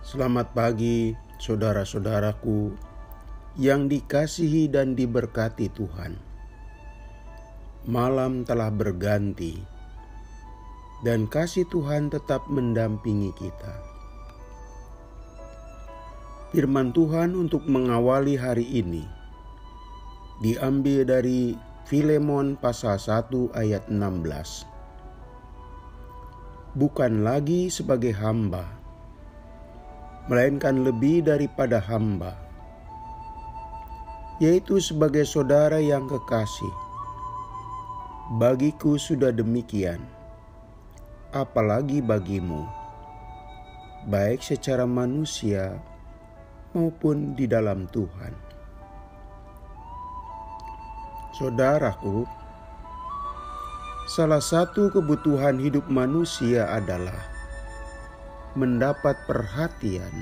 Selamat pagi, saudara-saudaraku yang dikasihi dan diberkati Tuhan. Malam telah berganti, dan kasih Tuhan tetap mendampingi kita. Firman Tuhan untuk mengawali hari ini diambil dari Filemon pasal 1 ayat 16. Bukan lagi sebagai hamba, melainkan lebih daripada hamba, yaitu sebagai saudara yang kekasih. Bagiku sudah demikian, apalagi bagimu, baik secara manusia maupun di dalam Tuhan. Saudaraku, salah satu kebutuhan hidup manusia adalah mendapat perhatian.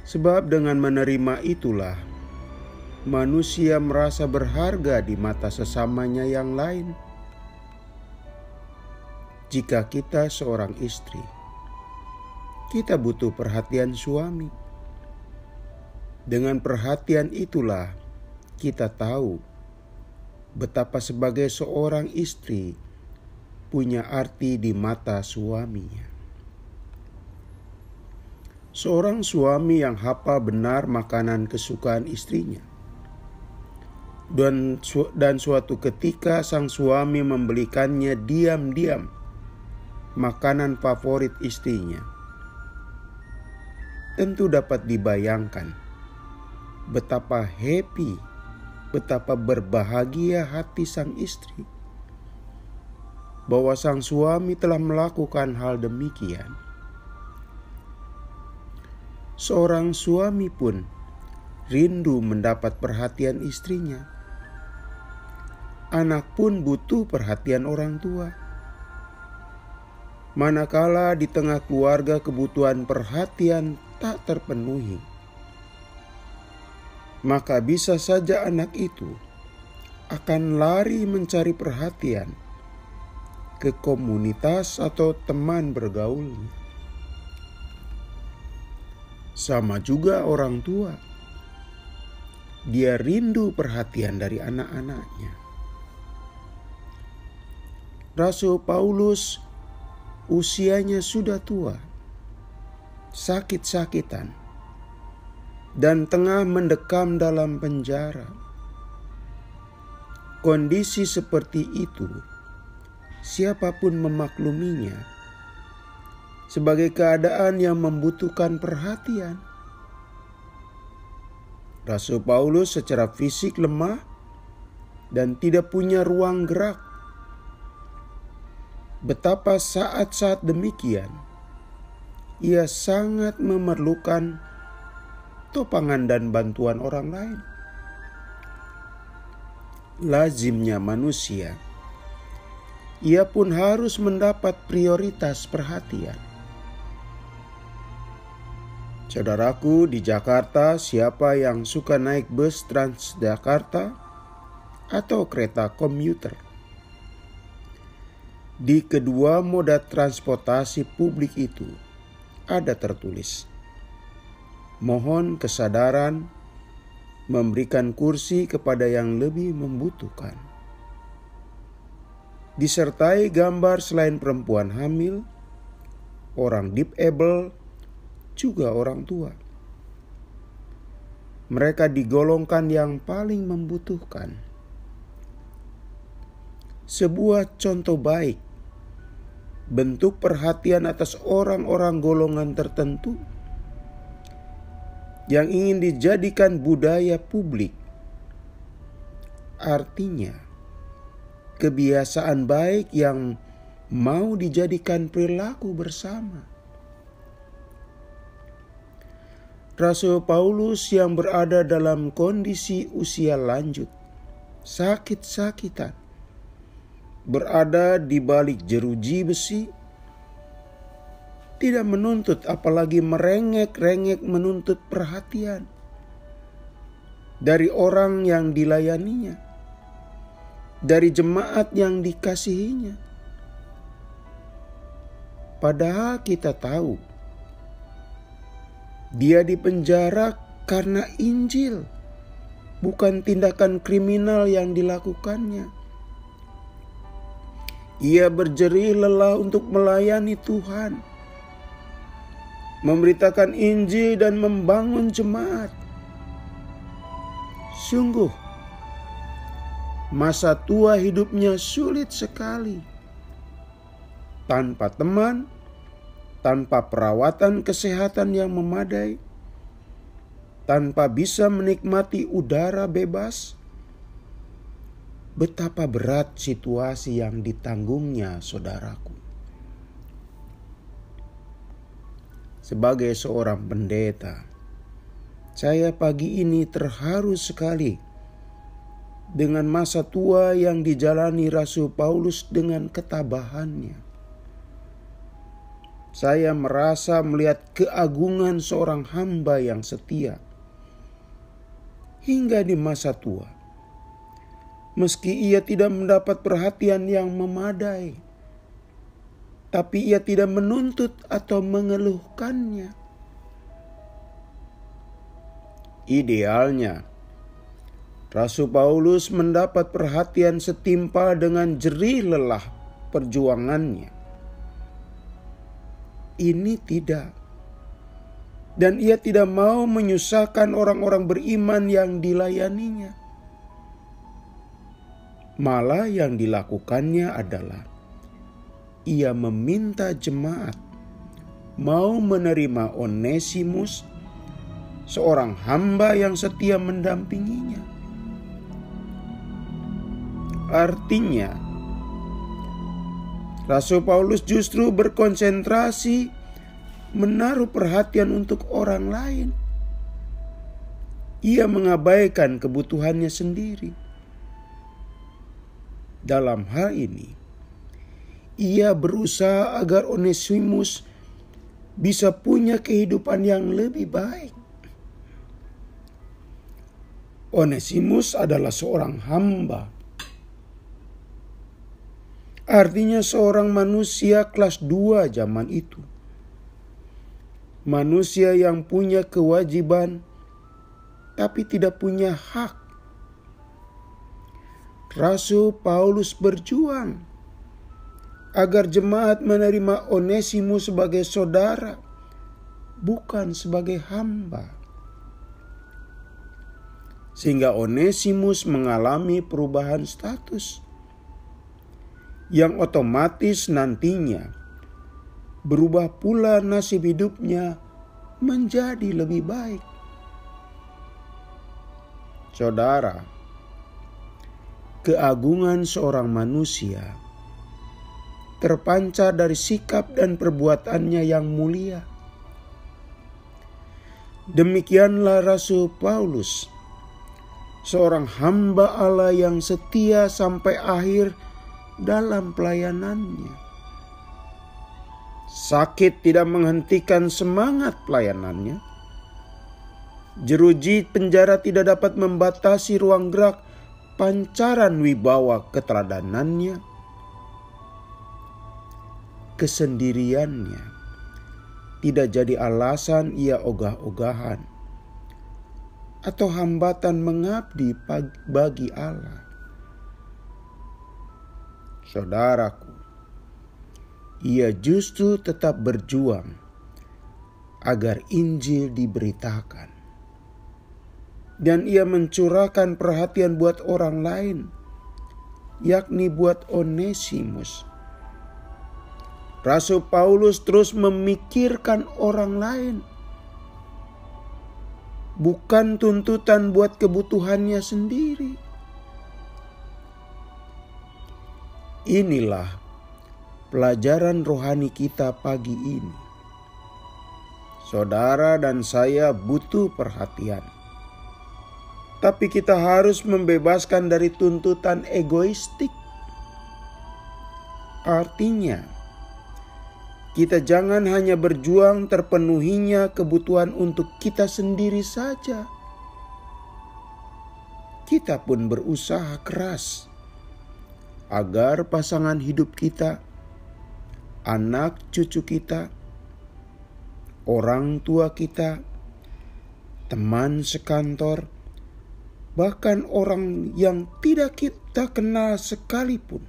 Sebab dengan menerima itulah manusia merasa berharga di mata sesamanya yang lain. Jika kita seorang istri, kita butuh perhatian suami. Dengan perhatian itulah kita tahu betapa sebagai seorang istri punya arti di mata suaminya. Seorang suami yang hafal benar makanan kesukaan istrinya. Dan suatu ketika sang suami membelikannya diam-diam makanan favorit istrinya. Tentu dapat dibayangkan betapa happy, betapa berbahagia hati sang istri bahwa sang suami telah melakukan hal demikian. Seorang suami pun rindu mendapat perhatian istrinya. Anak pun butuh perhatian orang tua. Manakala di tengah keluarga kebutuhan perhatian tak terpenuhi, maka bisa saja anak itu akan lari mencari perhatian ke komunitas atau teman bergaulnya. Sama juga orang tua, dia rindu perhatian dari anak-anaknya. Rasul Paulus usianya sudah tua, sakit-sakitan, dan tengah mendekam dalam penjara. Kondisi seperti itu siapapun memakluminya sebagai keadaan yang membutuhkan perhatian. Rasul Paulus secara fisik lemah dan tidak punya ruang gerak. Betapa saat-saat demikian ia sangat memerlukan topangan dan bantuan orang lain. Lazimnya manusia, ia pun harus mendapat prioritas perhatian. Saudaraku, di Jakarta, siapa yang suka naik bus Transjakarta atau kereta komuter? Di kedua moda transportasi publik itu ada tertulis, mohon kesadaran memberikan kursi kepada yang lebih membutuhkan. Disertai gambar selain perempuan hamil, orang disable, juga orang tua. Mereka digolongkan yang paling membutuhkan. Sebuah contoh baik bentuk perhatian atas orang-orang golongan tertentu yang ingin dijadikan budaya publik. Artinya, kebiasaan baik yang mau dijadikan perilaku bersama. Rasul Paulus yang berada dalam kondisi usia lanjut, sakit-sakitan, berada di balik jeruji besi, tidak menuntut apalagi merengek-rengek menuntut perhatian dari orang yang dilayaninya, dari jemaat yang dikasihinya. Padahal kita tahu Dia dipenjara karena Injil, bukan tindakan kriminal yang dilakukannya. Ia berjerih lelah untuk melayani Tuhan, memberitakan Injil dan membangun jemaat. Sungguh, masa tua hidupnya sulit sekali. Tanpa teman, tanpa perawatan kesehatan yang memadai, tanpa bisa menikmati udara bebas. Betapa berat situasi yang ditanggungnya, saudaraku. Sebagai seorang pendeta, saya pagi ini terharu sekali dengan masa tua yang dijalani Rasul Paulus dengan ketabahannya. Saya merasa melihat keagungan seorang hamba yang setia hingga di masa tua. Meski ia tidak mendapat perhatian yang memadai, tapi ia tidak menuntut atau mengeluhkannya. Idealnya, Rasul Paulus mendapat perhatian setimpal dengan jerih lelah perjuangannya. Ini tidak. Dan ia tidak mau menyusahkan orang-orang beriman yang dilayaninya. Malah yang dilakukannya adalah ia meminta jemaat mau menerima Onesimus, seorang hamba yang setia mendampinginya. Artinya, Rasul Paulus justru berkonsentrasi menaruh perhatian untuk orang lain. Ia mengabaikan kebutuhannya sendiri. Dalam hal ini, ia berusaha agar Onesimus bisa punya kehidupan yang lebih baik. Onesimus adalah seorang hamba. Artinya seorang manusia kelas 2 zaman itu. Manusia yang punya kewajiban tapi tidak punya hak. Rasul Paulus berjuang agar jemaat menerima Onesimus sebagai saudara, bukan sebagai hamba. Sehingga Onesimus mengalami perubahan status yang otomatis nantinya berubah pula nasib hidupnya menjadi lebih baik. Saudara, keagungan seorang manusia terpancar dari sikap dan perbuatannya yang mulia. Demikianlah Rasul Paulus, seorang hamba Allah yang setia sampai akhir dalam pelayanannya. Sakit tidak menghentikan semangat pelayanannya. Jeruji penjara tidak dapat membatasi ruang gerak pancaran wibawa keteladanannya. Kesendiriannya tidak jadi alasan ia ogah-ogahan atau hambatan mengabdi bagi Allah. Saudaraku, ia justru tetap berjuang agar Injil diberitakan. Dan ia mencurahkan perhatian buat orang lain, yakni buat Onesimus. Rasul Paulus terus memikirkan orang lain, bukan tuntutan buat kebutuhannya sendiri. Inilah pelajaran rohani kita pagi ini. Saudara dan saya butuh perhatian. Tapi kita harus membebaskan dari tuntutan egoistik. Artinya, kita jangan hanya berjuang terpenuhinya kebutuhan untuk kita sendiri saja. Kita pun berusaha keras agar pasangan hidup kita, anak cucu kita, orang tua kita, teman sekantor, bahkan orang yang tidak kita kenal sekalipun,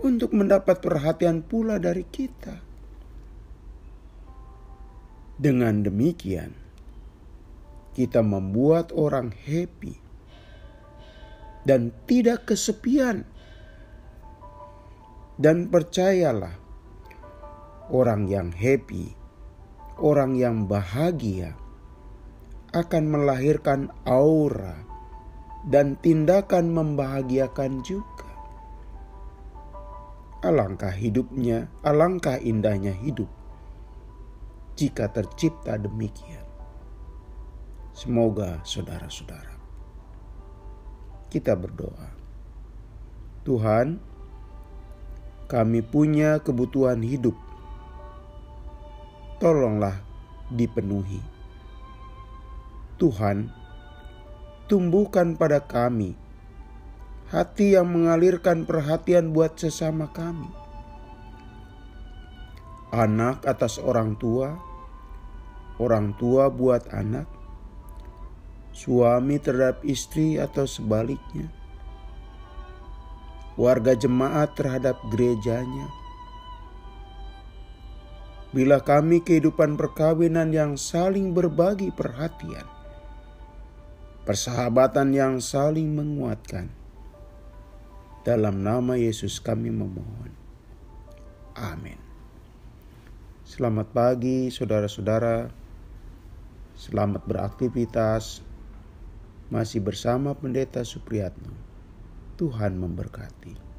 untuk mendapat perhatian pula dari kita. Dengan demikian, kita membuat orang happy dan tidak kesepian. Dan percayalah, orang yang happy, orang yang bahagia akan melahirkan aura dan tindakan membahagiakan juga. Alangkah indahnya hidup jika tercipta demikian. Semoga saudara-saudara, kita berdoa. Tuhan, kami punya kebutuhan hidup. Tolonglah dipenuhi. Tuhan, tumbuhkan pada kami hati yang mengalirkan perhatian buat sesama kami. Anak atas orang tua buat anak, suami terhadap istri atau sebaliknya, warga jemaat terhadap gerejanya. Bila kami kehidupan perkawinan yang saling berbagi perhatian, persahabatan yang saling menguatkan. Dalam nama Yesus kami memohon. Amin. Selamat pagi saudara-saudara. Selamat beraktivitas. Masih bersama Pendeta Supriyatno. Tuhan memberkati.